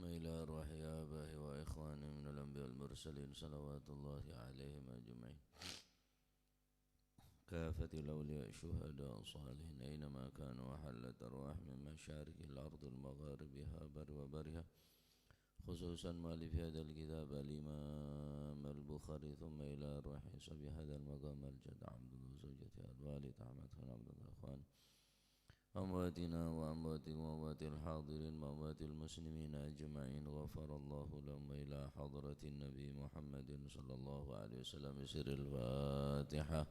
ثم إلى أرواح آبائه وإخوانه من الأنبياء والمرسلين صلوات الله عليهم أجمعين، كافة الأولياء الشهداء الصالحين أينما كانوا، وحلت أرواح من مشارق الأرض ومغاربها بر وبرها، خصوصا مؤلف هذا الكتاب الإمام البخاري. ثم إلى أرواح صبي هذا المقام الجد عبد الله زوجته الوالد أحمد خان عبد الله أخوان أمواتنا وأمواتكم وأموات الحاضرين وأموات المسلمين أجمعين، غفر الله لهم. إلى حضرة النبي محمد صلى الله عليه وسلم بسر الفاتحة.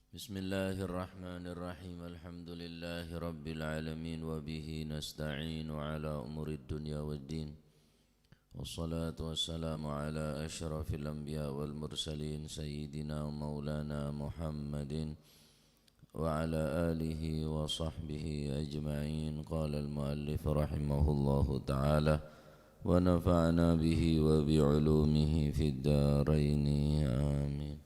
بسم الله الرحمن الرحيم. الحمد لله رب العالمين، وبه نستعين على أمور الدنيا والدين، والصلاة والسلام على أشرف الأنبياء والمرسلين سيدنا ومولانا محمد وعلى آله وصحبه أجمعين. قال المؤلف رحمه الله تعالى: ونفعنا به وبعلومه في الدارين آمين.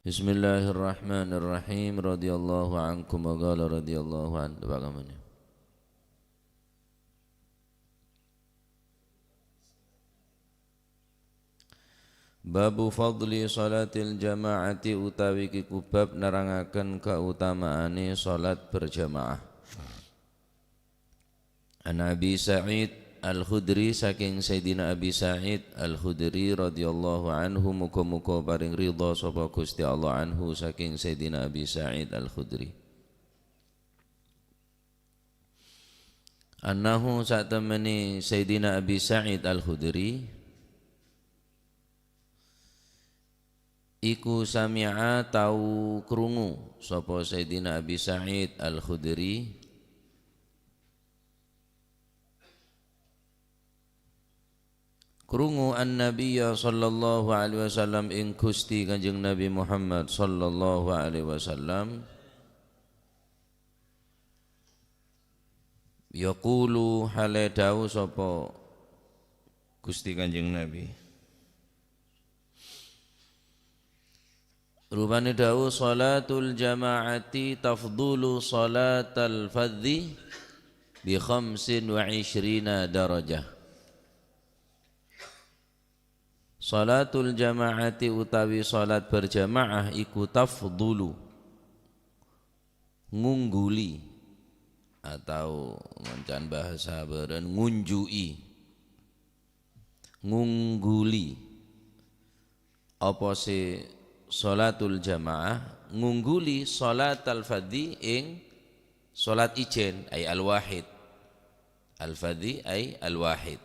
بسم الله الرحمن الرحيم. رضي الله عنكم وقال رضي الله عنه. Babu fadli salatil jamaati, utawi kikubab nerangaken kautamaane salat berjamaah. An Abi Sa'id Al-Khudri, saking Sayyidina Abi Sa'id Al-Khudri radhiyallahu anhu, muga-muga paring ridha sapa Gusti Allah anhu, saking Sayyidina Abi Sa'id Al-Khudri. Annahu satemene Sayyidina Abi Sa'id Al-Khudri iku sami'a tau krungu sapa Sayyidina Abi Sa'id Al-Khudri krungu an-nabiyya sallallahu alaihi wasallam ing Gusti Kanjeng Nabi Muhammad sallallahu alaihi wasallam yaqulu hale dawu sapa Gusti Kanjeng Nabi, rupane dawu: salatul jamaati tafdulu salatal fadhi bi 25 darajah. Salatul jamaati utawi salat berjamaah iku tafdulu, ngungguli atau mancan bahasa beren ngunjui, ngungguli. Apa se salatul jamaah? Ngungguli salatal fadhi ing salat ijen ay al-wahid. Al-fadhi ay al-wahid.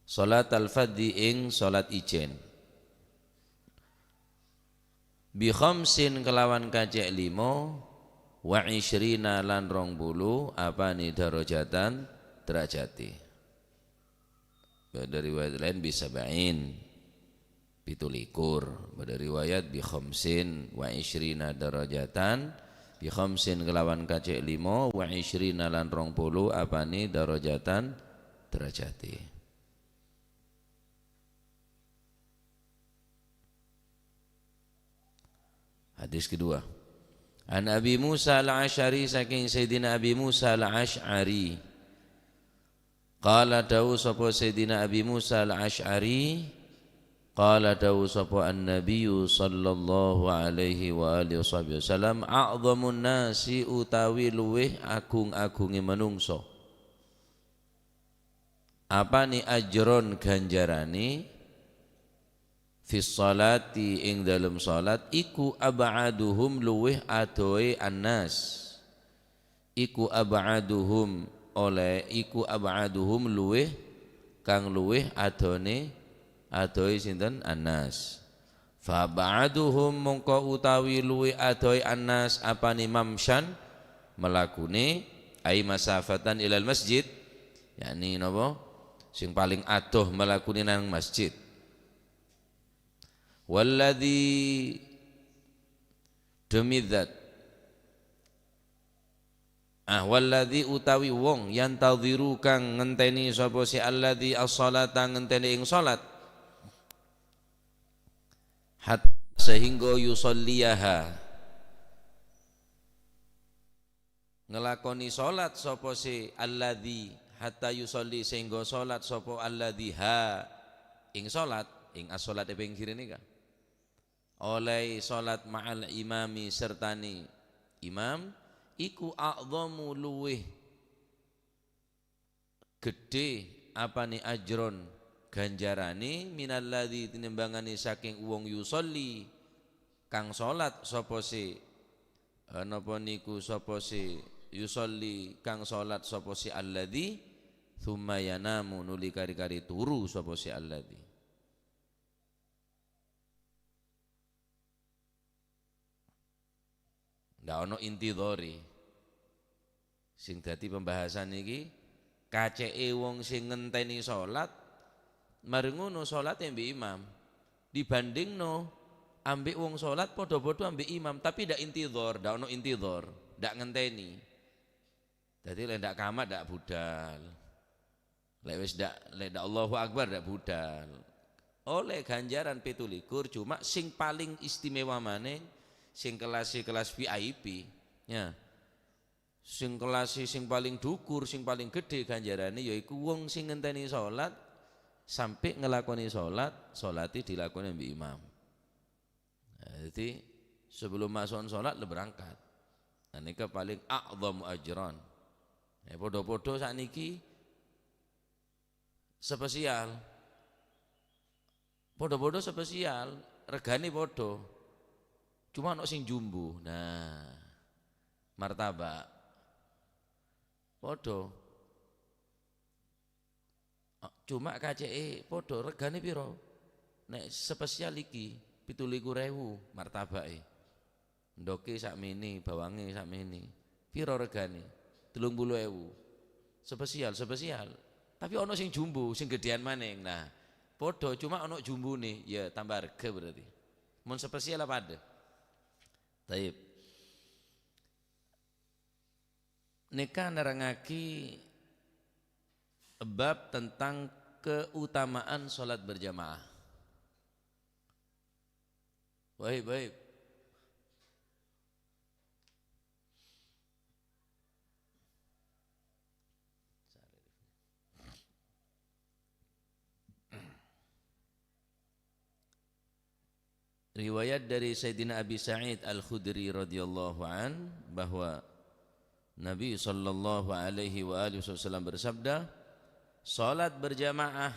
Salat al-fadhi ing salat ijen. Bi khamsin kelawan kacek 5 wa ishrina lan 20 apane darajatan derajati. Pada riwayat lain bisa ba'in 17, pada riwayat bi khamsin wa ishrina darajatan, bi khamsin kelawan kacek 5 wa ishrina lan 20 apane darajatan derajati. Hadis kedua. An Abi Musa al-Asy'ari, saking Sayyidina Abi Musa al-Asy'ari. Qala dawu sapa Sayyidina Abi Musa al-Asy'ari, qala dawu sapa an-nabiyyu sallallahu alaihi wa alihi wasallam, a'dhamun nasi utawi luweh agung-agunge manungsa. Apane ajron ganjarane? Fis salati ing dalam salat iku ab'aduhum luweh adoe annas, iku ab'aduhum oleh iku ab'aduhum luweh kang luweh adoe sinten annas. Fa ba'aduhum mongko utawi luweh adoe annas apane mamsyan melakune ai masafatan ilal masjid, yakni napa sing paling adoh melakune nang masjid. Walladzi demi zat Walladzi utawi wong yantadhiru kang ngenteni sapa si alladzi as-salata ngenteni ing salat hatta sehingga yusolliyaha ngelakoni salat sapa si alladzi hatta yusolli sehingga salat sapa alladzi ha ing salat ing as-salat ping kirene ka oleh salat ma'al imami sertani imam iku a'dhamu luweh gede apane ajron ganjarane minalladzi tinimbangane saking wong yusolli kang salat sapa si napa niku sapa si yusolli kang salat sapa si alladzi tsumma yanamu nuli kari-kari turu sapa si alladzi. Ndak ono intidhari sing dadi pembahasan iki kaceke wong sing ngenteni salat mari ngono salate mbek imam dibandingno ambek wong salat padha-padha ambek imam tapi ndak intidhar, ndak ono intidhar, ndak ngenteni. Dadi lek ndak kamat ndak budal. Lek wis ndak Allahu Akbar ndak budal. Oleh ganjaran 17 cuma sing paling istimewa maneh sing kelas VIP ya. Sing kelas sing paling dukur, sing paling gede ganjarane yaiku wong sing ngenteni salat sampai ngelakoni salate dilakoni mbek imam. Jadi sebelum masuk salat le berangkat. Nah nika paling a'dhamu ajran. Podo-podo sakniki spesial. Podo-podo spesial, regane podo. Cuma ono sing jumbo. Nah, martabak. Podo. Cuma kaceke podo, regane piro? Nek spesial iki 17.000 martabake. Ndoke sakmene, bawange sakmene. Piro regane? 30.000. Spesial. Tapi ono sing jumbo, sing gedean maning. Nah, podo cuma ono jumbone, ya tambah harga berarti. Mun spesial apa ada? Taib. Nika nerangaki bab tentang keutamaan sholat berjamaah. Baik. Riwayat dari Sayyidina Abi Sa'id Al-Khudri radhiyallahu an bahwa Nabi sallallahu alaihi wa alihi wasallam bersabda, salat berjamaah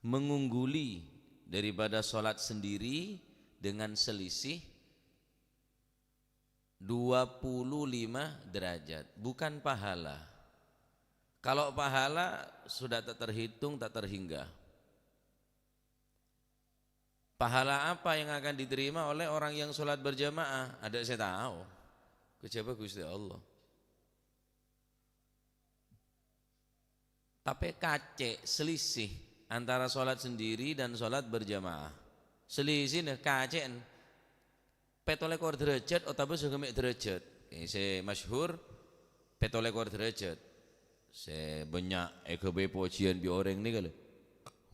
mengungguli daripada salat sendiri dengan selisih 25 derajat, bukan pahala. Kalau pahala sudah tak terhitung, tak terhingga. Pahala apa yang akan diterima oleh orang yang sholat berjamaah? Ada saya tahu. Kejaba Gusti Allah. Tapi kacek selisih antara sholat sendiri dan sholat berjamaah. Selisih nih kacek. Petolekor derajat atau segemek derajat. Ini saya masyhur petolekor derajat. Saya banyak EKB pujian bi orang ni kalau.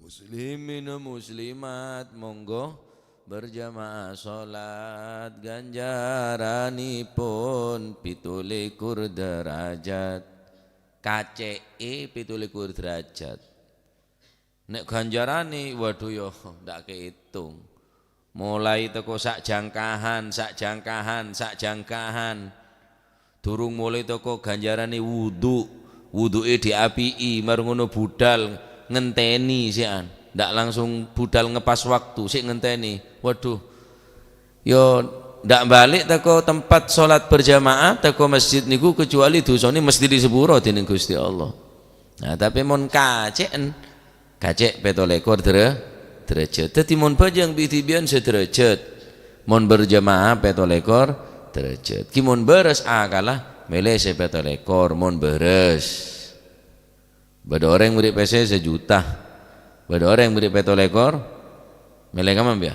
Muslimin muslimat monggo berjamaah salat ganjaranipun 17 derajat kaceke 17 derajat nek ganjarane waduh yo ndak kehitung mulai teko sak jangkahan durung mulai teko ganjarane wuduke diapii mar ngono budal ngenteni sian, ndak langsung budal ngepas waktu, sik ngenteni. Waduh, yo ndak balik teko tempat sholat berjamaah, teko masjid niku kecuali dosane mesti disepuro dening Gusti Allah. Nah, tapi mon kacek 17 derajat. Dadi mon bajang bidibian sederajat. Mon berjamaah 17 derajat. Ki mon beres kalah milih 17 mon beres. Bada orang yang beri PC 1 juta, bada orang yang beri 17 milih kamu ya?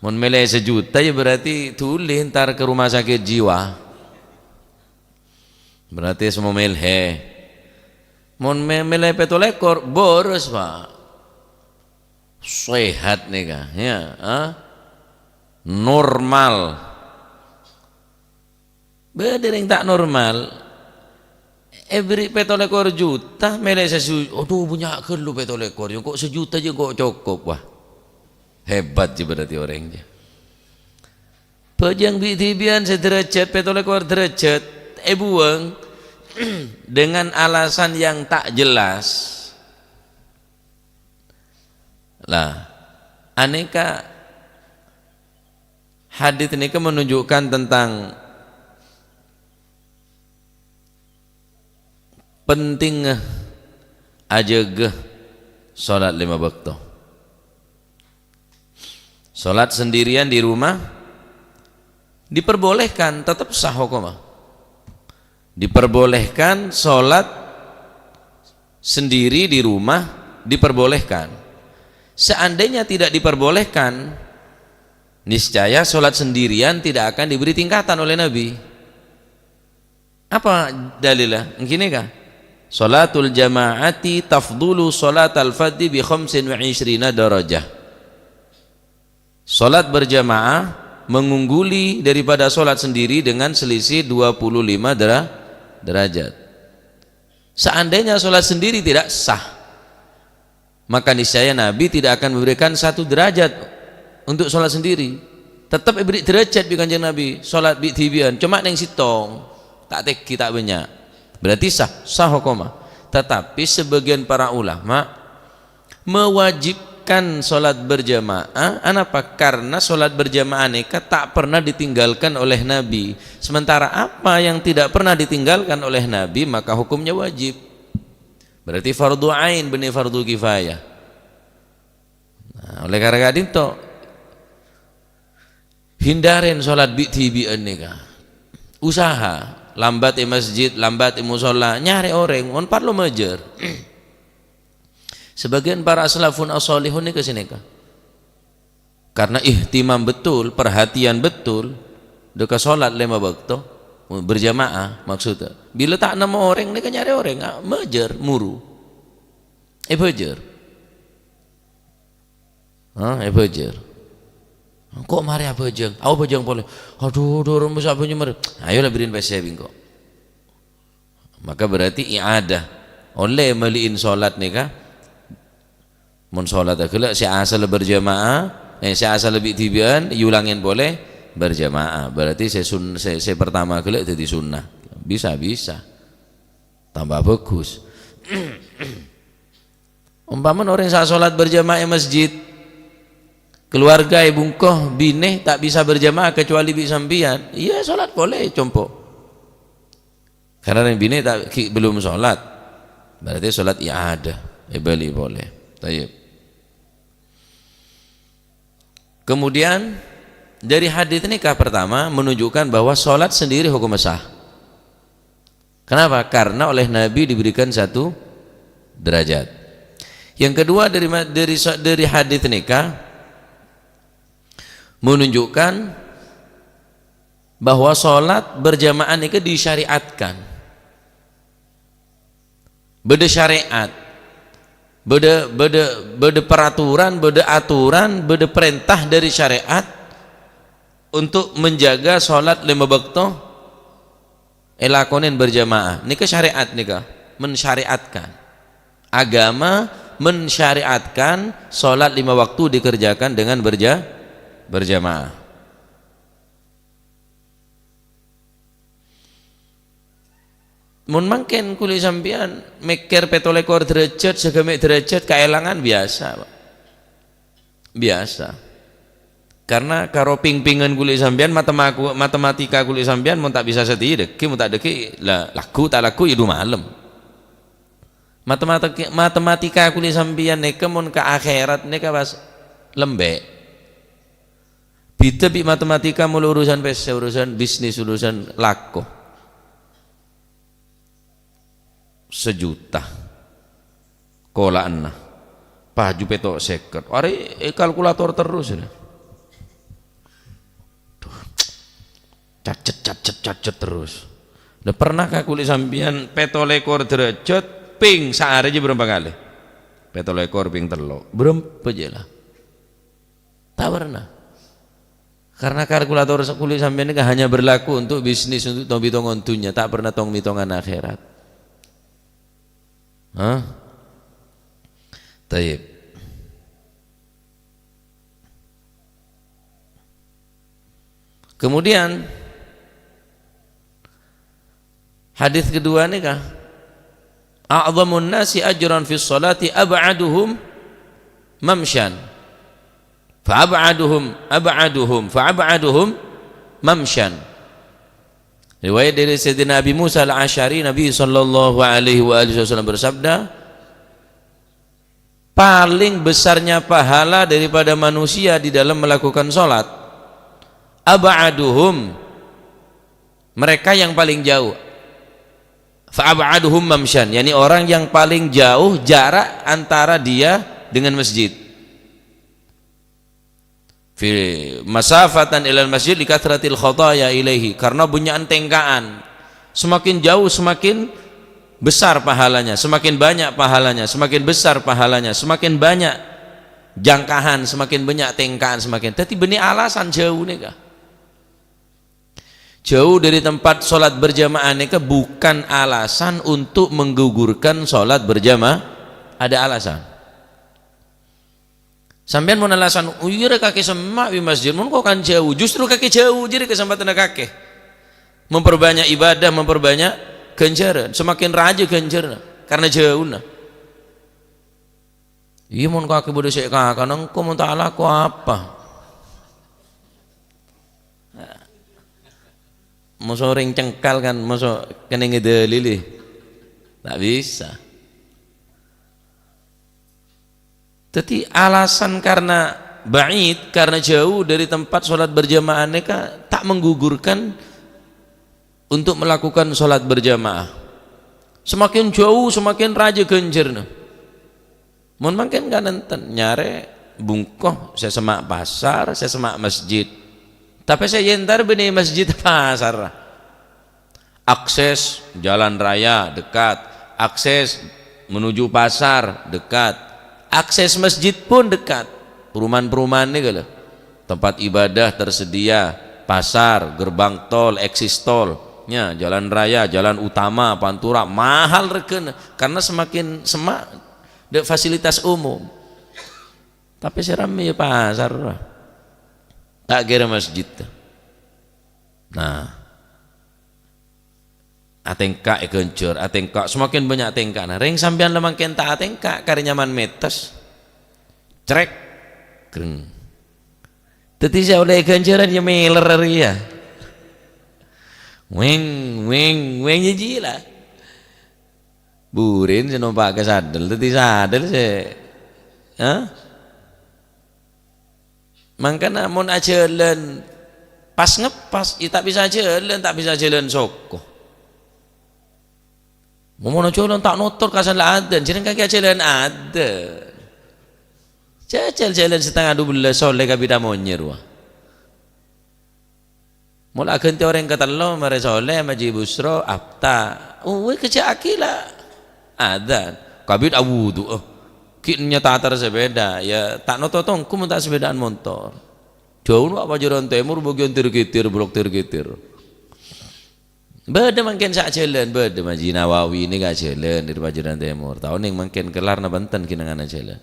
Mun mele sejuta ya berarti tulis ntar ke rumah sakit jiwa. Berarti semua melhe. Mun mele petolekor boros Pak. Sehat nih kah? Ya, normal. Beda yang tak normal. Every petolekor juta mele sesuatu. Aduh punya lu petolekor. Kok sejuta aja kok cukup wah. Hebat je berarti orangnya. Pejang bitibian sederajat petolekor derajat buang dengan alasan yang tak jelas. Lah, aneka hadits ini menunjukkan tentang pentingnya aja sholat 5 waktu. Sholat sendirian di rumah diperbolehkan, tetap sah hukumnya. Diperbolehkan sholat sendiri di rumah, diperbolehkan. Seandainya tidak diperbolehkan, niscaya sholat sendirian tidak akan diberi tingkatan oleh Nabi. Apa dalilnya? Begini kah? Sholatul jama'ati tafdulu sholatal fadhi bi 25 darajah. Sholat berjamaah mengungguli daripada sholat sendiri dengan selisih 25 derajat. Seandainya sholat sendiri tidak sah, maka niscaya Nabi tidak akan memberikan 1 derajat untuk sholat sendiri. Tetap beri derajat di kanjeng Nabi. Sholat bitibian cuma neng sitong, tak teki tak banyak. Berarti sah hukumah. Tetapi sebagian para ulama mewajibkan sholat berjamaah. Kenapa? Karena sholat berjamaah nikah tak pernah ditinggalkan oleh Nabi. Sementara apa yang tidak pernah ditinggalkan oleh Nabi maka hukumnya wajib. Berarti fardu ain benih fardu kifayah. Nah, oleh karena itu hindarin sholat bitibian nikah. Usaha lambat di masjid, lambat di musola, nyari orang, on parlo majer. Sebagian para salafun as-salihun ini kesini kah? Karena ihtimam betul, perhatian betul, dekat sholat 5 waktu berjamaah maksudnya. Bila tak nemu orang, ini kan nyari orang, majer, muru, bajer, bajer. Kok mari apa jeng? Aku bajang boleh. Aduh, dorong besar punya mari. Ayolah beriin saving kok. Maka berarti iadah oleh meliin solat nih kah? Mun solat akhirnya si asal berjamaah, si asal lebih tibian, ulangin boleh berjamaah. Berarti saya pertama akhirnya jadi sunnah. Bisa. Tambah bagus. Umpaman orang saat solat berjamaah masjid, keluarga ibungkoh bine tak bisa berjamaah kecuali bi sambian, iya sholat boleh compok. Karena yang bine tak belum sholat, berarti sholat i'adah, beli boleh. Tayyib. Kemudian dari hadits nikah pertama menunjukkan bahwa sholat sendiri hukum sah. Kenapa? Karena oleh Nabi diberikan 1 derajat. Yang kedua dari hadits nikah menunjukkan bahwa sholat berjamaah itu disyariatkan. Beda syariat, beda peraturan, beda aturan, beda perintah dari syariat untuk menjaga sholat 5 waktu elakonin berjamaah. Ini ke syariat nika mensyariatkan. Agama mensyariatkan sholat 5 waktu dikerjakan dengan berjamaah. Mun mangken kuli sampean mikir 17 derajat segemek derajat kaelangan biasa, Pak. Biasa. Karena karo ping-pingan kuli sampean matematika kuli sampean mun tak bisa setidek, mun tak deki lah laku tak laku idu malam. Matematika kuli sampean neka mun ka akhirat neka pas lembek. Bida bi matematika mulu urusan pes urusan bisnis urusan laku. 1 juta kolaan paju petok seket hari kalkulator terus ya. cacet terus. Udah pernahkah kulit sampean 17 derajat ping sehari aja berapa kali? 17 ping telok berapa aja lah. Tak pernah. Karena kalkulator kulit sampean ini hanya berlaku untuk bisnis, untuk tong bitongan dunia, tak pernah tong bitongan akhirat. Hah? Taib. Kemudian hadis kedua nih kah? A'dhamun nasi ajran fi sholati ab'aduhum mamsyan. Fa'ab'aduhum mamsyan. Riwayat dari Sayyidina Abi Musa al-Asy'ari, Nabi sallallahu alaihi wasallam bersabda, paling besarnya pahala daripada manusia di dalam melakukan sholat, ab'aduhum, mereka yang paling jauh, fa'ab'aduhum mamsyan, yakni orang yang paling jauh jarak antara dia dengan masjid, fi masafatan ilal masjid li kathratil khataya ilaihi, karena bunyaan tengkaan, semakin jauh semakin besar pahalanya, semakin banyak pahalanya, semakin besar pahalanya, semakin banyak jangkahan, semakin banyak tengkaan, semakin. Tapi benih alasan jauh nih kah? Jauh dari tempat sholat berjamaah nih kah bukan alasan untuk menggugurkan sholat berjamaah. Ada alasan. Sampean mau alasan, uyur kaki semak di masjid, mau kok kan jauh? Justru kaki jauh jadi kesempatan kaki. Memperbanyak ibadah, memperbanyak ganjaran, semakin raja ganjaran karena jauh nah. Iya mon kaki bodoh saya kakak, engkau mau tak laku apa? Masuk ring cengkal kan, masuk kena ngedalili, tak bisa. Jadi alasan karena ba'id, karena jauh dari tempat sholat berjamaah mereka tak menggugurkan untuk melakukan sholat berjamaah. Semakin jauh semakin raja genjer. Mohon makin kan enten nyare bungkoh, saya semak pasar, saya semak masjid. Tapi saya yentar benih masjid pasar. Akses jalan raya dekat, akses menuju pasar dekat, akses masjid pun dekat. Perumahan-perumahan ini kalau tempat ibadah tersedia, pasar, gerbang tol, eksis tol, ya, jalan raya, jalan utama, pantura, mahal reken karena semakin semak fasilitas umum. Tapi serami ya pasar, tak kira masjid. Nah, atengka kencur, atengka semakin banyak atengka. Nah, ring sampean lemang kenta atengka kari nyaman metes, cerek, kering. Teti saya oleh kencuran ya meler ya. Weng jila. Burin saya numpak ke sadel, teti sadel saya. Hah? Mangkana mun ajalan pas ngepas, ya tak bisa jalan soko. Mau jalan tak notor kasan lah ada, jangan kaki jalan ada. Jalan setengah 12 soleh kabida monyer wah. Mula ganti orang kata lo mare soleh maji busro apta. Kerja akila ada. Kabid awudu. Kitnya tatar sepeda ya tak noto tongku tak sepedaan motor. Jauh apa jalan timur bagian tir-gitir blok tir-gitir. Beda mungkin sak jalan beda Maji Nawawi ini gak jalan di Pajaran Timur. Tahun yang mungkin kelar na Banten kinangan jalan.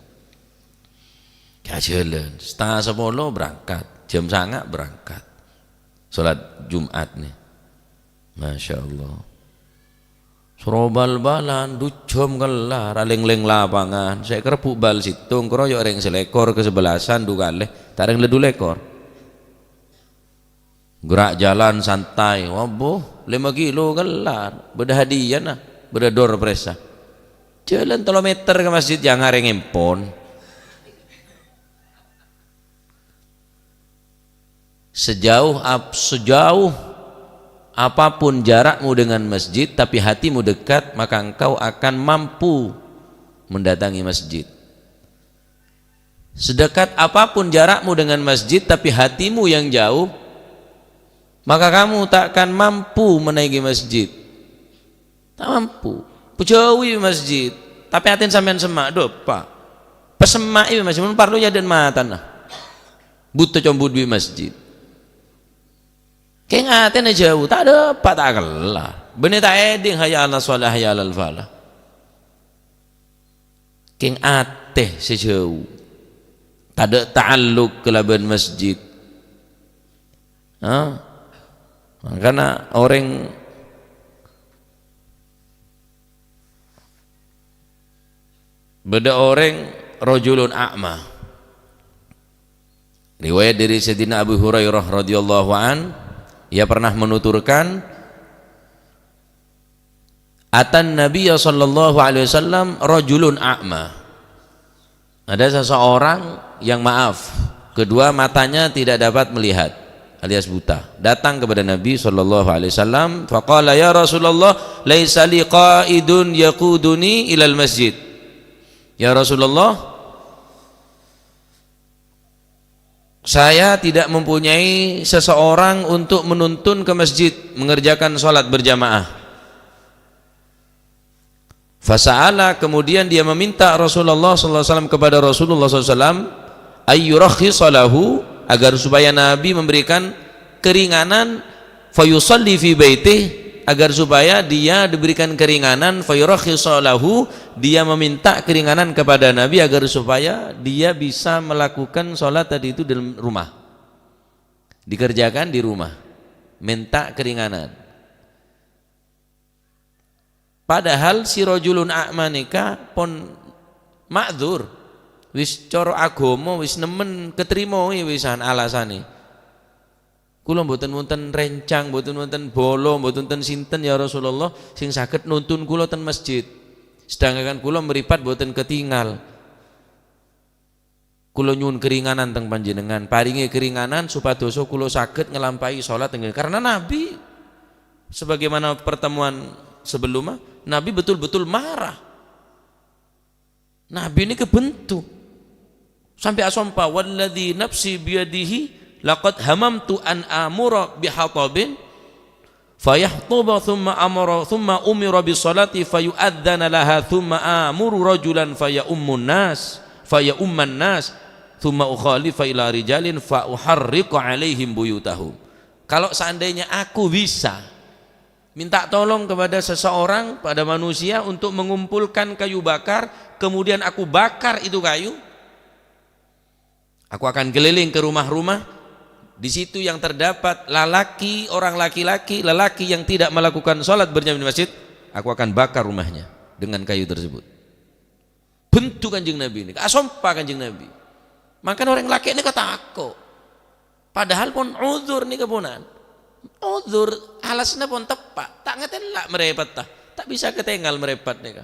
Gak jalan. 9:30 berangkat, jam 9 berangkat. Salat Jumat nih. Masya Allah. Surobal balan ducom kelar aleng-leng lapangan. Saya kerepuk bal situng keroyok reng selekor ke sebelasan dukale, tak reng ledu lekor. Gerak jalan santai, wabuh 5 kilo kelar, beda hadiah nah, beda dor presa. Jalan 3 meter ke masjid yang hareng empon. Sejauh apapun jarakmu dengan masjid tapi hatimu dekat, maka engkau akan mampu mendatangi masjid. Sedekat apapun jarakmu dengan masjid tapi hatimu yang jauh, maka kamu takkan mampu menaiki masjid. Tak mampu. Pujawi masjid, tapi atin sampean semak do Pak. Pesemak iki masjid mun parlu ya den matan nah. Butuh combut di masjid. Keng atin jauh, tak ada Pak tak kelar. Bener tak eding hayya 'alas shalah hayya 'alal falah. Keng ateh sejauh. Tak ada ta'alluq kelaban masjid. Karena orang beda orang rajulun a'ma. Riwayat dari Sayyidina Abu Hurairah radhiyallahu an, ia pernah menuturkan atan Nabiya sallallahu alaihi wasallam rajulun a'ma. Ada seseorang yang maaf, kedua matanya tidak dapat melihat alias buta, datang kepada Nabi sallallahu alaihi wasallam, faqala ya Rasulullah laisa li qaidun yaquduni ilal masjid. Ya Rasulullah, saya tidak mempunyai seseorang untuk menuntun ke masjid mengerjakan sholat berjamaah. Fasa'ala, kemudian dia meminta Rasulullah sallallahu alaihi wasallam kepada Rasulullah sallallahu alaihi wasallam ayyurakhkhisalahu, agar supaya Nabi memberikan keringanan, fayusalli fi baitih, agar supaya dia diberikan keringanan, fayurakhisalahu, dia meminta keringanan kepada Nabi agar supaya dia bisa melakukan sholat tadi itu dalam rumah, dikerjakan di rumah, minta keringanan. Padahal si rajulun a'manika pon ma'dzur, wis coro agama wis nemen ketrimo wisan alasane. Kula mboten wonten rencang, mboten wonten bolo, mboten wonten sinten ya Rasulullah sing saged nuntun kula ten masjid. Sedangkan kula meripat mboten ketinggal. Kula nyuwun keringanan teng panjenengan, paringi keringanan supados kula saged ngelampahi salat teng, karena Nabi sebagaimana pertemuan sebelumnya, Nabi betul-betul marah. Nabi ini kebentuk. Sampai asompa walladzi nafsi biyadihi laqad hamamtu an amura bihatabin fayahtuba thumma amara thumma umira bisalati fayu'adzana laha thumma amuru rajulan fayaummun nas thumma ukhalifa ila rijalin fa uharriqu alaihim buyutahum. Kalau seandainya aku bisa minta tolong kepada seseorang, pada manusia untuk mengumpulkan kayu bakar, kemudian aku bakar itu kayu, aku akan keliling ke rumah-rumah. Di situ yang terdapat orang laki-laki yang tidak melakukan sholat berjamaah di masjid, aku akan bakar rumahnya dengan kayu tersebut. Bentuk Kanjeng Nabi ini, asompa Kanjeng Nabi. Makanya orang laki ini ketako. Padahal pun uzur nih kepunan. Uzur alasnya pun tepat, tak ngeten lah merepat tak bisa ketinggal merepat nih.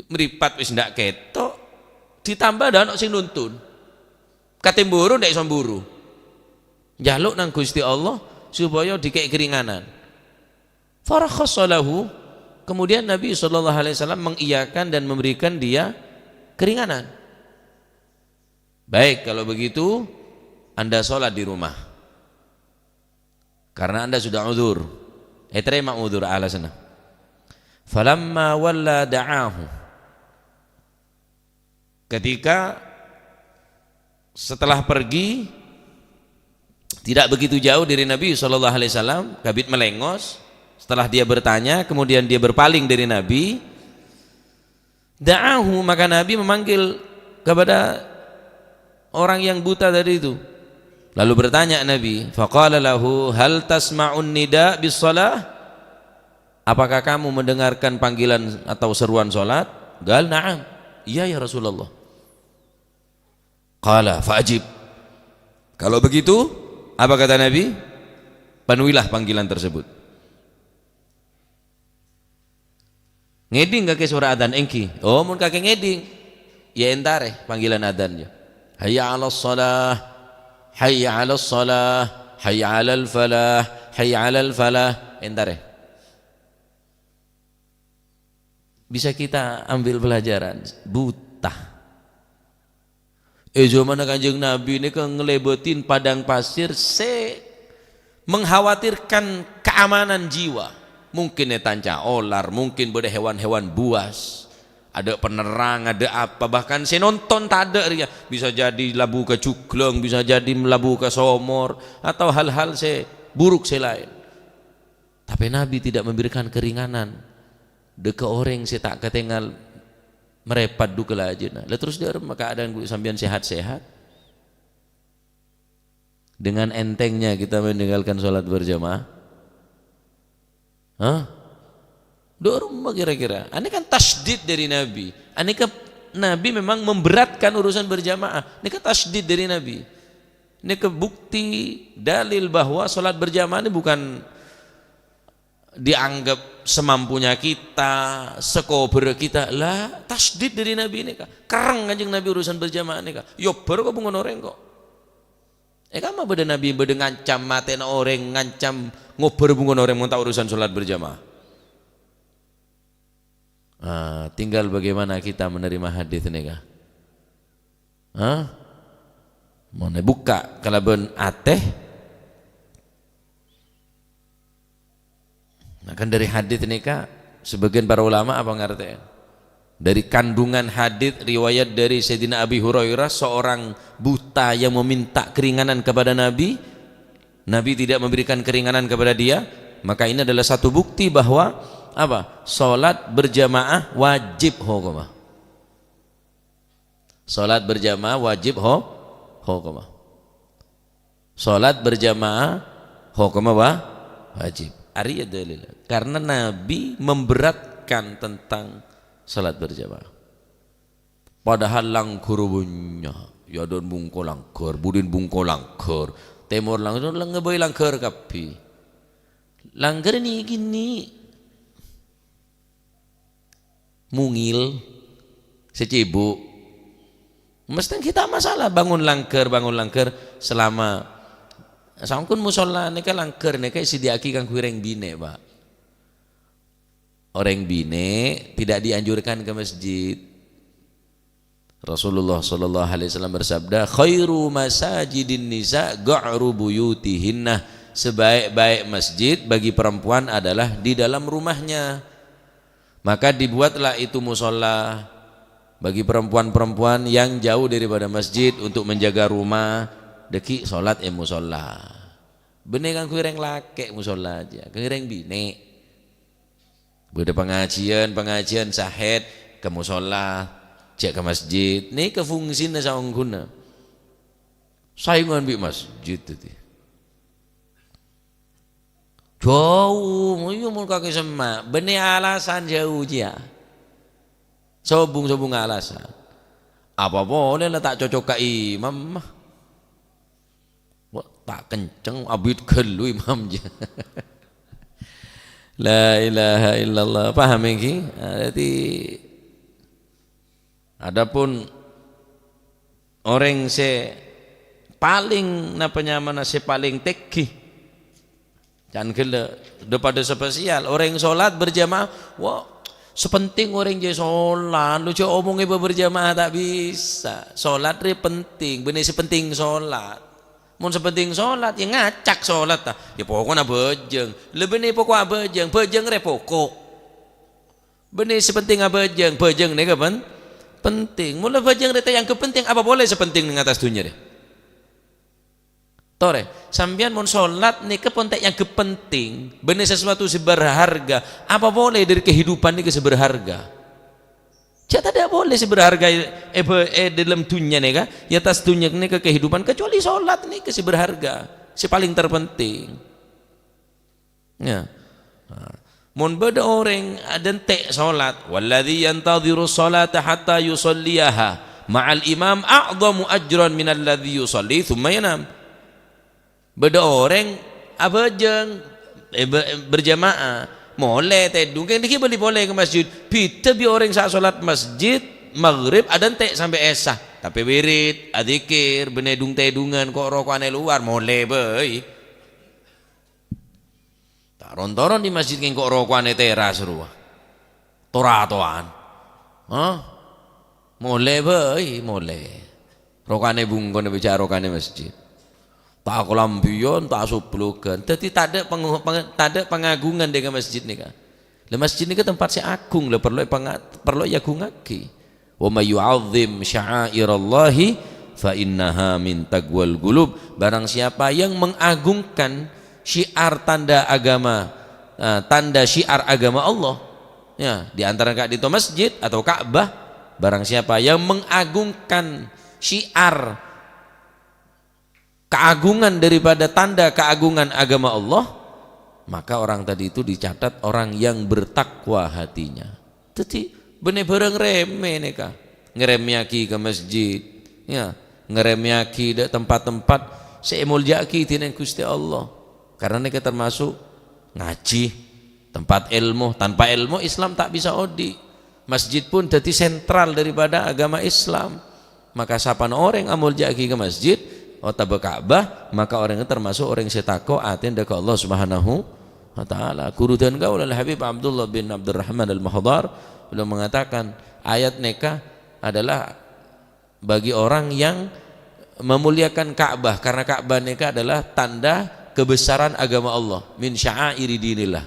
Meripat wis ndak ketok, ditambah ada anak sing nuntun. Katimburu ndak iso mburu. Njaluk nang Gusti Allah supaya dikek keringanan. Farakhasalahu, kemudian Nabi sallallahu alaihi wasallam mengiyakan dan memberikan dia keringanan. Baik, kalau begitu Anda sholat di rumah. Karena Anda sudah uzur. Terima uzur alasana. Falamma walla da'ahu. Ketika setelah pergi tidak begitu jauh dari Nabi sallallahu alaihi wasallam, kabit melengos, setelah dia bertanya kemudian dia berpaling dari Nabi, da'ahu, maka Nabi memanggil kepada orang yang buta tadi itu. Lalu bertanya Nabi, faqala lahu hal tasma'un nida bis shalah? Apakah kamu mendengarkan panggilan atau seruan salat? Gal na'am. Iya ya Rasulullah. Qala fa'ajib. Kalau begitu, apa kata Nabi? Penuhilah panggilan tersebut. Ngeding kakek suara adzan engki. Oh, mun kakek ngeding. Ya entare panggilan adzannya. Hayya 'alas shalah, hayya 'alas shalah, hayya 'alal falah, hayya 'alal falah. Entare. Bisa kita ambil pelajaran buta. Zaman Kanjeng Nabi ini kan ngelebetin padang pasir mengkhawatirkan keamanan jiwa. Mungkin tanca olar, mungkin beda hewan-hewan buas, ada penerang, ada apa, bahkan saya nonton tak ada ya. Bisa jadi labu ke cukleng, bisa jadi labu ke somor, atau hal-hal buruk lain. Tapi Nabi tidak memberikan keringanan. Deke orang saya tak ketinggal merepat duka aja. Nah, terus dia keadaan sambian sehat-sehat. Dengan entengnya kita meninggalkan sholat berjamaah. Hah? Dorong kira-kira. Ini kan tasdid dari Nabi. Ini kan Nabi memang memberatkan urusan berjamaah. Ini kan tasdid dari Nabi. Ini kan bukti dalil bahwa sholat berjamaah ini bukan dianggap semampunya kita, sekober kita. Lah, tasdid dari Nabi ini kan. Kerang Kanjeng Nabi urusan berjamaah ini kan. Yo baru kok bungon orang kok. Kama beda Nabi beda ngancam maten orang, ngancam ngober bungon orang mau urusan sholat berjamaah. Tinggal bagaimana kita menerima hadis ini kah? Mau buka kalau ben ateh. Nah kan dari hadis ini kah sebagian para ulama apa ngerti? Dari kandungan hadis riwayat dari Sayyidina Abi Hurairah, seorang buta yang meminta keringanan kepada Nabi, Nabi tidak memberikan keringanan kepada dia, maka ini adalah satu bukti bahwa apa? Salat berjamaah wajib hukumah. Salat berjamaah wajib hukumah. Salat berjamaah hukumah wajib. Ari dalil. Karena Nabi memberatkan tentang salat berjamaah. Padahal langkur punya, ya don bungko langkur, budin bungko langkur, temor langkur, ngeboy langkur kapi. Langkur ini gini, mungil, secibuk. Mesti kita masalah bangun langkur selama sangkun musola nika langkur nika sidiaki kang kuireng bine, Pak. Orang bine tidak dianjurkan ke masjid. Rasulullah sallallahu alaihi wasallam bersabda, khairu masajidin nisa ga'ru buyutihinna. Sebaik-baik masjid bagi perempuan adalah di dalam rumahnya. Maka dibuatlah itu musola bagi perempuan-perempuan yang jauh daripada masjid untuk menjaga rumah, deki salat musola. Bener kan kuireng lake musola aja, kuireng bine. Beda pengajian sahid ke musola, cek ke masjid. Ini ke fungsinya saung guna. Saingan bi masjid itu. Jauh, mau kaki semak. Benih alasan jauh dia. Sobung alasan. Apa boleh lah tak cocok ke imam. Wah, tak kenceng abid kelu imam je. La ilaha illallah. Paham ini? Jadi adapun orang paling mana paling tekih jangan gila daripada spesial orang sholat berjamaah. Wah, sepenting orang je sholat lu coba omongnya berjamaah tak bisa. Sholat ini penting, bener sepenting sholat. Mun sepenting sholat ya ngacak sholat ta. Ya pokoknya bejeng. Lebih nih pokok bejeng re pokok. Benih sepenting bejeng nih kapan? Penting. Mula bejeng re yang kepenting apa boleh sepenting di atas dunia deh. Tore, sambian mun sholat nih kepenting yang kepenting. Benih sesuatu seberharga. Apa boleh dari kehidupan nih seberharga? Jadi tidak boleh seberharga dalam dunia nih kan? Ya atas dunia ini ke kehidupan kecuali sholat nih seberharga, paling terpenting. Ya. Mun beda orang ada tek sholat, walladzi yantadhiru sholata hatta yusalliyaha ma'al imam a'dhamu ajran min alladzi yusalli thumma yanam. Beda orang abajeng berjamaah. Boleh tedung kan diki boleh ke masjid. Pita bi orang saat sholat masjid maghrib ada tek sampai esah. Tapi wirid, adzikir, benedung tedungan kok rokokane luar boleh boy. Taron-taron di masjid kok rokokane teras ruah. Toratoan. Boleh boy, boleh. Rokane bungkon bicara rokane masjid. Tak kelambion, tak suplukan. Jadi tak ada pengagungan dengan masjid ni kan. Le masjid ni kan tempat si agung le perlu agungake. Wa may yu'azzim sya'airallahi fa innaha min taqwal qulub. Barang siapa yang mengagungkan syiar tanda agama, tanda syiar agama Allah, ya, di antara itu masjid atau Ka'bah, barang siapa yang mengagungkan syiar keagungan daripada tanda keagungan agama Allah, maka orang tadi itu dicatat orang yang bertakwa hatinya. Jadi bener-bener remeh neka, ngeremiaki ke masjid, ya, ngeremiaki di tempat-tempat seemuljaki tinen Gusti Allah. Karena neka termasuk ngaji, tempat ilmu. Tanpa ilmu Islam tak bisa odi. Masjid pun jadi sentral daripada agama Islam. Maka sapan orang amul jaki ke masjid atau Ka'bah, maka orang itu termasuk orang setako atin dekat Allah Subhanahu wa taala. Kurudan gaul Al-Habib Abdullah bin Abdurrahman Al-Mahdar beliau mengatakan ayat nikah adalah bagi orang yang memuliakan Ka'bah, karena Ka'bah nikah adalah tanda kebesaran agama Allah, min sya'airi dinillah.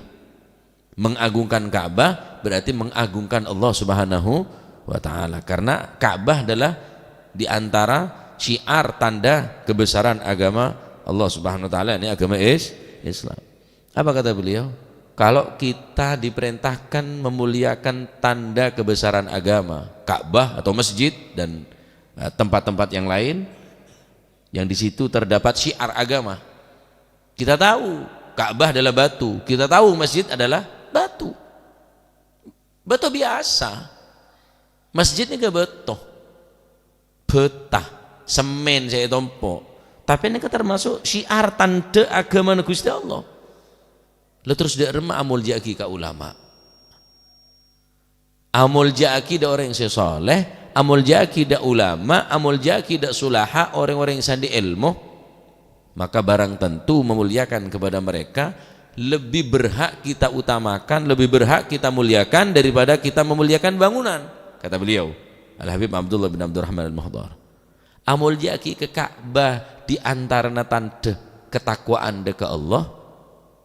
Mengagungkan Ka'bah berarti mengagungkan Allah Subhanahu wa taala, karena Ka'bah adalah di antara syiar tanda kebesaran agama Allah Subhanahu wa taala, ini agama Islam. Apa kata beliau? Kalau kita diperintahkan memuliakan tanda kebesaran agama, Ka'bah atau masjid dan tempat-tempat yang lain yang di situ terdapat syiar agama. Kita tahu Ka'bah adalah batu, kita tahu masjid adalah batu. Batu biasa. Masjid ini ke batu. Betah, semen saya tompo. Tapi ini termasuk syiar tanda agama Gusti Allah. Lalu terus dia remah amul jaki ka ulama. Amul jaki da orang yang soleh, amul jaki da ulama, amul jaki da sulaha, orang-orang yang sandi ilmu. Maka barang tentu memuliakan kepada mereka lebih berhak kita utamakan, lebih berhak kita muliakan daripada kita memuliakan bangunan. Kata beliau Al-Habib Abdullah bin Abdurrahman Al-Mahdar. Amul jaki ke Ka'bah di antara tanda ketakwaan dekat Allah.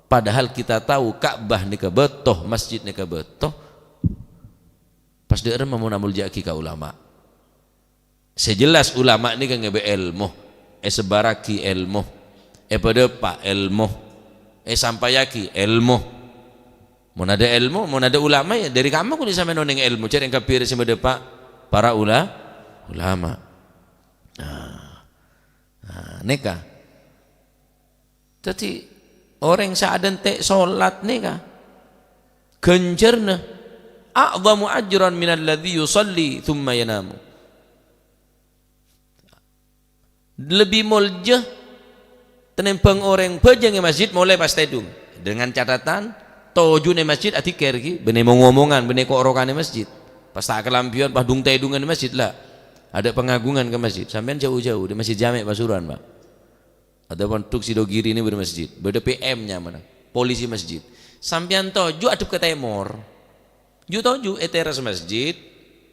Padahal kita tahu Ka'bah ni ke betoh, masjid ni ke betoh. Pas dia mau amul jaki ke ulama. Sejelas ulama ni kan ngebe ilmu, sebaraki ilmu, pada pak ilmu, sampayaki ilmu. Mau ada ilmu, mau ada ulama ya dari kamu aku sampai noneng ilmu. Cari yang kapir sama depak para ulama. Neka. Jadi orang saadan tek solat neka genjerna a'zamu ajran minal ladzi yusalli thumma yanamu. Lebih mulia tenempeng orang pejang masjid mulai pas tedung dengan catatan tojune masjid atikir ki bene ngomongan bene korokane masjid pas tak kelampion pas dung tedungan masjid lah ada pengagungan ke masjid sampean jauh-jauh di masjid Jamek Pasuruan Pak. Ada bentuk Sidogiri ini bermasjid, beda PM-nya mana? Polisi masjid. Sampean toju adep ke timur. Ju toju teras masjid,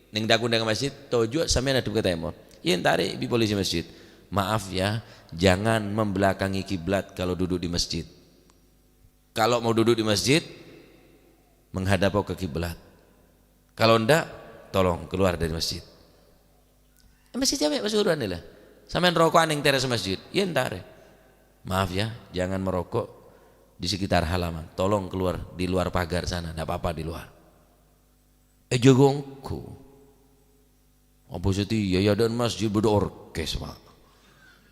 ning dakundang masjid, toju sampean adep ke timur. Yen tarik di polisi masjid. Maaf ya, jangan membelakangi kiblat kalau duduk di masjid. Kalau mau duduk di masjid, menghadap ke kiblat. Kalau ndak, tolong keluar dari masjid. Masjid Jamek Pasuruan lah. Sampean rokok ning teras masjid, yen tarik. Maaf ya, jangan merokok di sekitar halaman. Tolong keluar di luar pagar sana, tidak apa-apa di luar. Jagongku. Apa sih ya dan masjid berorkes Pak.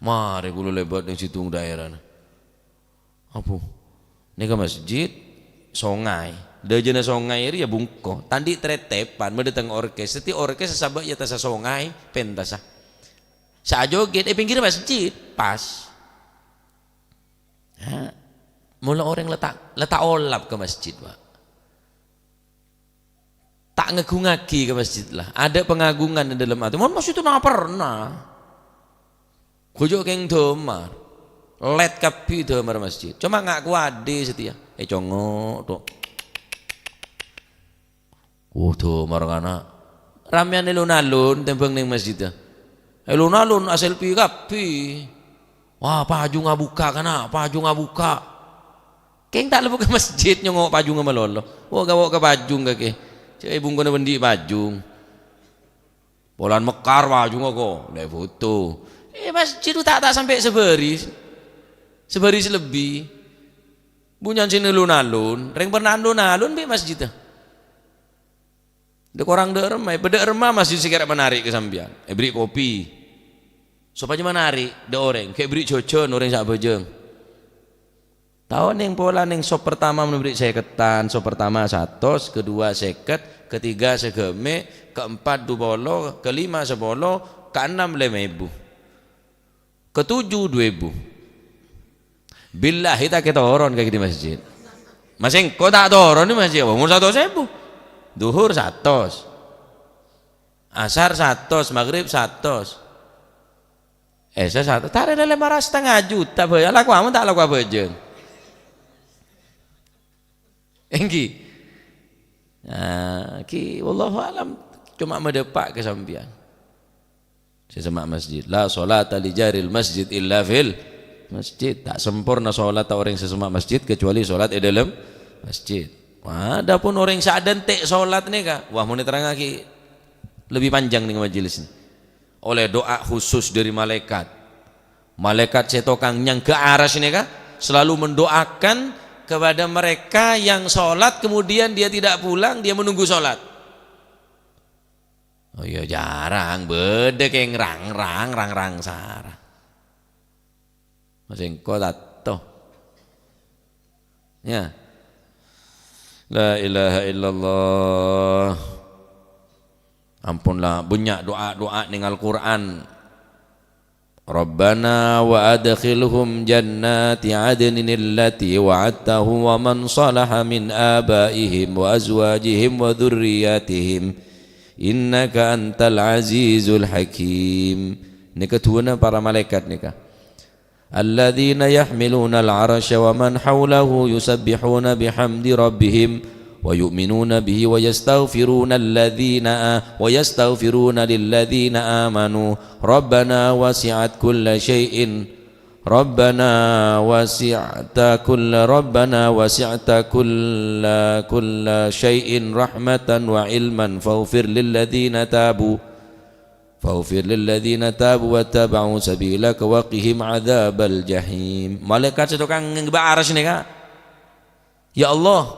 Mari kulo lebat di situ daerah. Apa? Ini ke masjid songai. Dajana songai ini ya bungko. Tandi tretepan mendatang orkes. Seti orkes sabak ya tasa songai pentasa. Sa joget pinggir masjid pas. Mula orang letak olap ke masjid Pak. Tak ngegungaki ke masjid lah. Ada pengagungan di dalam hati. Mohon masjid itu nggak pernah. Kujok keng domar. Let kapi domar masjid. Cuma nggak kuade setia. Congok tuh. Domar kana. Ramian alun-alun tembang ning masjid. Alun-alun selfie kapi. Wah, paju ngabuka kana, paju ngabuka. Keng tak lebu ke masjid nyongok paju ngamalolo. Wah, gawo ke pajung kake. Cek ibung kono bendi pajung. Polan mekar pajung kok, ndek foto. Masjid itu tak sampai sebaris. Sebaris lebih. Bunyan sini alun-alun, reng pernah alun-alun be masjid. Dek orang de remai, beda remah masjid sekira menarik ke sambian. Beri kopi. Supaya menarik, de orang, kayak beri cocon orang sak bejeng. Tahun yang pola yang sop pertama memberi seketan, sop pertama 100, kedua 50, ketiga segeme, keempat 20, kelima 10, keenam 5.000, ketujuh 2.000. Billahi tak kita orang kayak di masjid. Masing kau tak orang di masjid, umur 100.000. Duhur 100, asar 100, maghrib 100. Esa 100, tak ada 500,000 juta bayar laku aman tak laku bejeng. Engki. Nah, ki wallahu alam cuma medepak ke sampean. Sesemak masjid. La sholata li jaril masjid illa fil masjid. Tak sempurna salat orang sesemak masjid kecuali salat di dalam masjid. Adapun orang sadantek salat nih kak, wah mau diterang lagi lebih panjang nih majelis ini. Oleh doa khusus dari malaikat. Malaikat setokang yang ke aras ini kak selalu mendoakan kepada mereka yang sholat kemudian dia tidak pulang, dia menunggu sholat. Oh iya jarang, beda kayak rang sarah. Masih kau tato. Ya. La ilaha illallah. Ampunlah banyak doa-doa ning Al-Qur'an. Rabbana wa adkhilhum jannati adnin allati wa'adtahum wa man salaha min abaihim wa azwajihim wa dhurriyyatihim innaka antal azizul hakim. Ini ketuanya para malaikat nikah. Alladzina yahmiluna al-'arsya wa man hawlahu yusabbihuna bihamdi rabbihim wa yu'minuna bihi wa yastaghfiruna lilladhina amanu rabbana wasi'ta kulla syai'in rahmatan wa ilman faghfir lilladhina tabu wattaba'u sabilaka wa qihim 'adzabal jahim. Malaikat sedokang ngebaaras nih Kak. Ya Allah,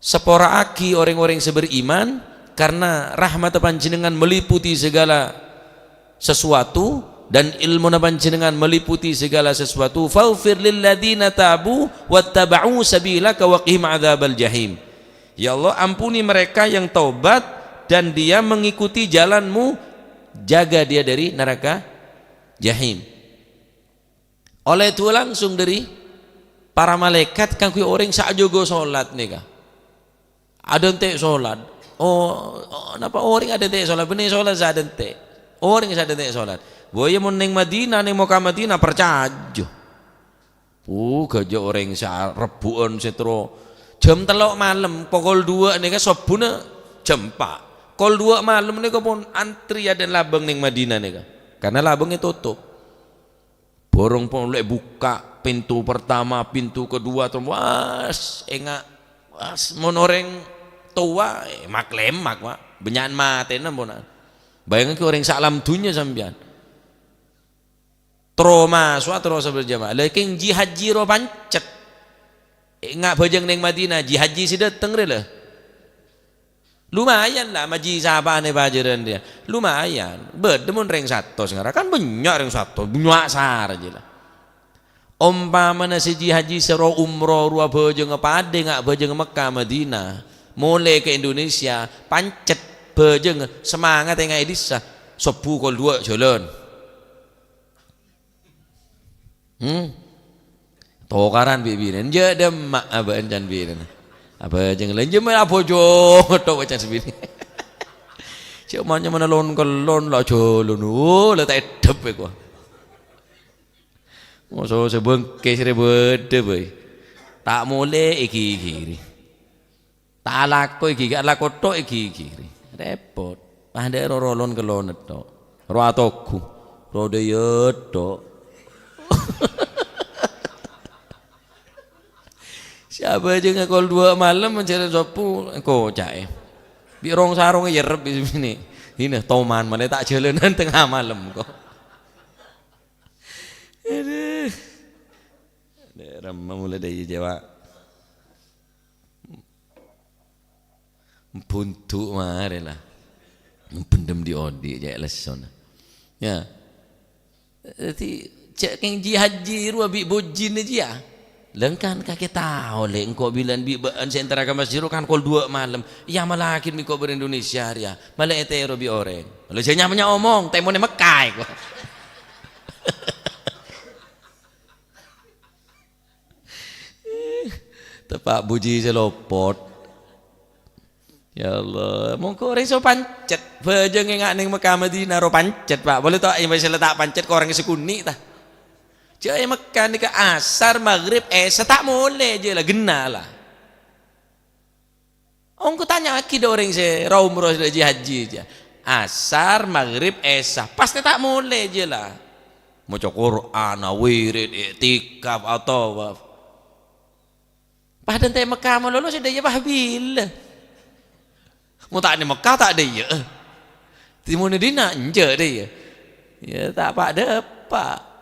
sepora aki orang-orang seberiman karena rahmat panjenengan meliputi segala sesuatu dan ilmu panjenengan meliputi segala sesuatu. Faghfir lilladzina tabu wattaba'u sabilaka wa qihim 'adzabal jahim. Ya Allah, ampuni mereka yang taubat dan dia mengikuti jalanmu, jaga dia dari neraka jahim. Oleh itu langsung dari para malaikat kan orang sak jogo salat nih Kak. Ada ente sholat, napa orang ada ente sholat, benih sholat ada ente, orang ada ente sholat. Boya mau neng Madinah, neng Mekah Madinah percajo. Kerja orang sa rebuan setro jam 3 malam, pukul 2 nih kan sobuna jam 4. Pukul 2 malam nih pun antri ada labang neng Madinah nih kan, karena labangnya tutup. Borong pun mulai buka pintu pertama, pintu kedua, terus enggak, mon orang tua mak lemak pak benyan mate nambona bayangkan ke orang salam dunia sambian trauma suatu rasa berjamaah laking jihad jiro pancet ngak bajang neng Madinah jihad si dateng rela lumayan lah maji sahabane bajaran dia lumayan berdemun reng satu sekarang kan banyak reng satu banyak sar aja lah umpamana si jihad sero umroh rua bajang apa ade ngak bajang Mekah Madinah mulai ke Indonesia pancet bejeng semangat yang edisa sebu kol 2 jalan tokaran bibinan jadi mak abang can bibinan apa jeng lain jemel apa jo tok wacan sebini cuma nya mana lon kelon lah jalan lah tak edep ya so sebengke bede boy tak mulai iki kiri tak laku iki gak laku tok iki kiri repot pandai rolon kelon tok ro atoku ro de yeto siapa aja ngakol 2 malam mencari sopu kocak bi rong sarung yerep di sini ini toman malah tak jalanan tengah malam kok aduh ramah mulai dari Jawa buntu mare lah pendem di odi jaya leson ya jadi cek yang haji ruah bi bojin aja ya lengkan kakek tahu le engkau bilang bi antara ke masjid kan kol 2 malam ya malah akhir mi kau Indonesia ya malah etero bi orang malah janya omong temone Mekah kok tepak buji selopot ya Allah mongko orang so pancet bajeng ngak ning Mekah Madinah ro pancet Pak boleh tok yang bisa letak pancet ke orang sekuni tah jaya Mekah ni ke asar maghrib tak boleh je lah genah lah orang ku tanya lagi ada orang se umroh haji je asar maghrib pasti tak boleh je lah maca Quran wirid iktikaf atau padahal teh Mekah melulu sudah ya bahbil mau tak di Mekah tak ada ya timur Medina enje deh ya tak pada apa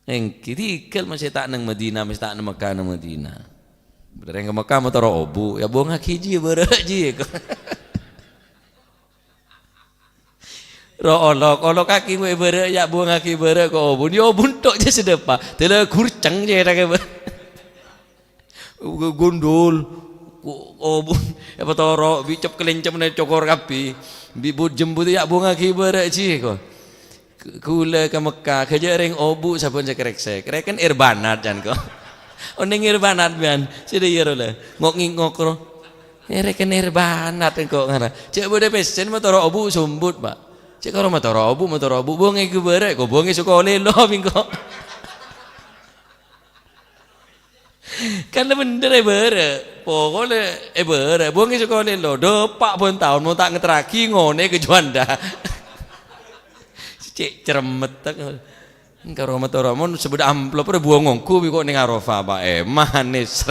yang kiri kel masih tak nang Medina masih tak nang Mekah nang Medina bener yang ke Mekah mau taruh obu ya buang haki ji bereji ro olok kaki gue bere ya buang haki bere ko obu dia obu tok je sedepa tela kurcang je dak gondol obu apa toro bicop kelencem na cokor kapi bibut jembut ya buang haki bere ji ko kula ke Mekah kejaring obu sabun sekrek kan irbanat jan ko oning irbanat ban sida yero le ngok ro kan irbanat ko ngara cek bode pesen motor obu sumbut Pak cek karo motor obu bonge ke bare ko bonge sekole lo mingko kan bener bare pokoknya bare bonge sekole lo depak pun tahun mau tak ngetraki ngone ke Juanda cek ceremet tak karo motor mon sebut amplop ora buang ngongku kok ning Arafah Pak manis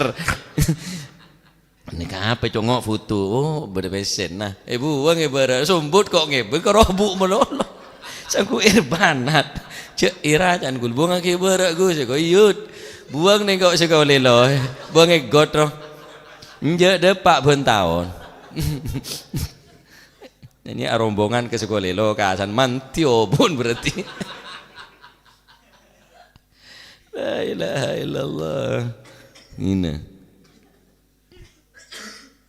nek apa congok foto oh berpesen nah buang bara sumbut kok ngebe karo bu melolo sangku irbanat cek ira can gul buang ke bara gus kok yut buang ning kok sekole lo buang got ro nje depak ben taun ini rombongan ke sekolah lo keasan mantio pun berarti la ilaha illallah ini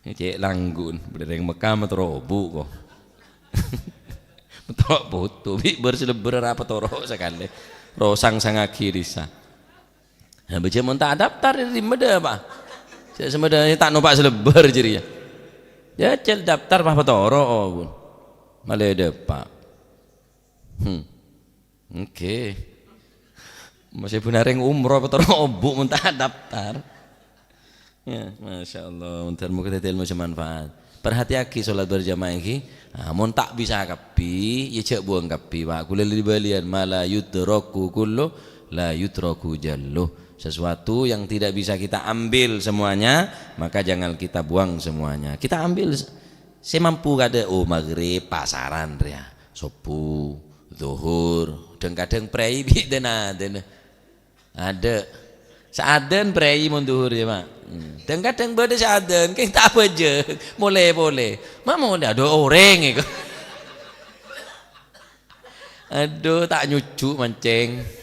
cek langgun berdeng Mekah meterobu kok meterok foto bi berseleber apa toro sekali rosang sangaki risa nah baca mun tak daftar di meda Pak saya semeda tak numpak seleber jadi ya cel daftar apa toro pun malah ada Pak oke masih benar yang umroh atau obu mentah daftar ya Masya Allah untuk muka ilmu semanfaat perhati-hati sholat berjamaah ini mun tak bisa kapi ya cek buang kapi Pak kula li balian mala yudraku kullu la yudraku jalluh sesuatu yang tidak bisa kita ambil semuanya maka jangan kita buang semuanya kita ambil semampu kada maghrib pasaran ya sopu zuhur kadang prei bi dena ada saadan prei mun zuhur ya Pak kadang bade saadan kayak tak apa je boleh mau ada orang itu aduh tak nyucu mancing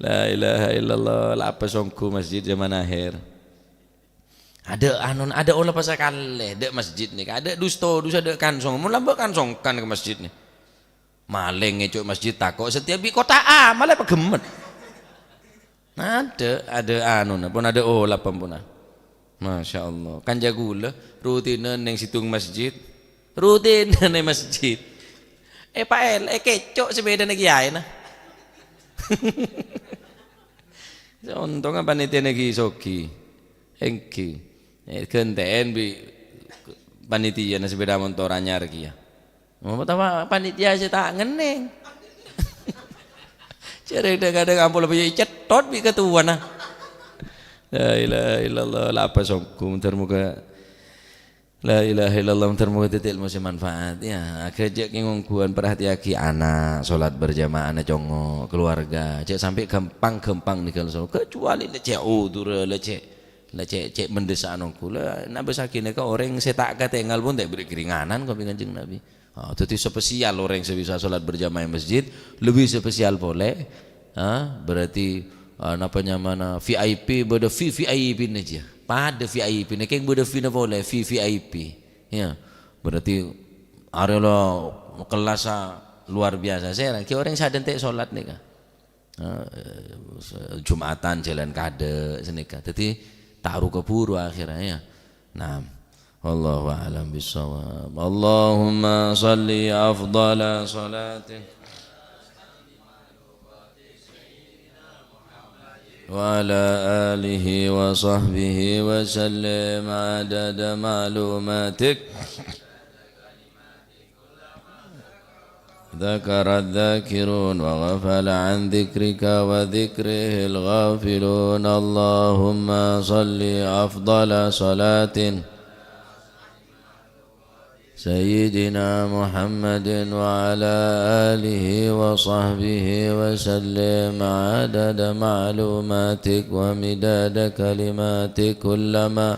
la ilaha illallah la apa songku masjid zaman akhir ada olah pasal kaleh dek masjid nih ada dusta dek kansong mau lambak kansong kan ke masjid nih maling ngecuk masjid takok setiap di kota malah pegemet ada pun ada olah pun Masya Allah kan jagula rutinan yang situng masjid rutinan yang masjid Pak El kecok sepeda nih kiai nah untung apa panitia negi soki engki kenten bi panitia na sepeda motor anyar kia Pertama panitia saya tak ngeneng. Cari kadang ampun lebih cetot bi ketuan nah. La ilaha illallah la apa songku termuka. La ilaha illallah termuka titik ilmu manfaat ya. Kerja ngongkuan perhatiaki anak salat berjamaah anak congo keluarga. Cek sampai gampang nih kalau kecuali lecek udur lecek mendesak nongku lah. Nabi sakine ka orang setak katengal pun tak beri keringanan kau Kanjeng Nabi. Itu spesial orang yang bisa sholat berjamaah masjid lebih spesial boleh berarti namanya mana VIP beda VIP aja pada VIP nih kayak beda boleh VIP ya berarti area lo kelas luar biasa saya kira orang sadar tak sholat nih kan Jumatan jalan kade senika jadi taruh keburu akhirnya ya nah Wallahu a'lam bissawab. Allahumma salli afdala salatin wa ala alihi wa sahbihi wa sallim adada ma'lumatik ذكر الذاكرون وغفل عن ذكرك وذكره الغافلون اللهم صل أفضل صلاة سيدنا محمد وعلى آله وصحبه وسلم عدد معلوماتك ومداد كلماتك كلما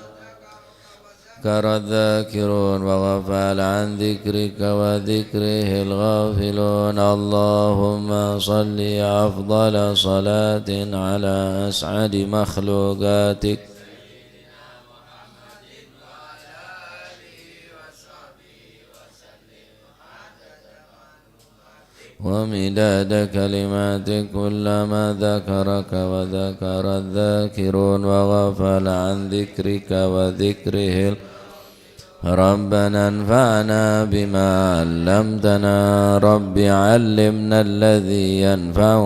ذكر الذاكرون وغفل عن ذكرك وذكره الغافلون اللهم صل أفضل صلاة على أسعد مخلوقاتك ومداد كلماتك كلما ذكرك وذكر الذاكرون وغفل عن ذكرك وذكره ربنا انفعنا بما علمتنا رب علمنا الذي ينفعنا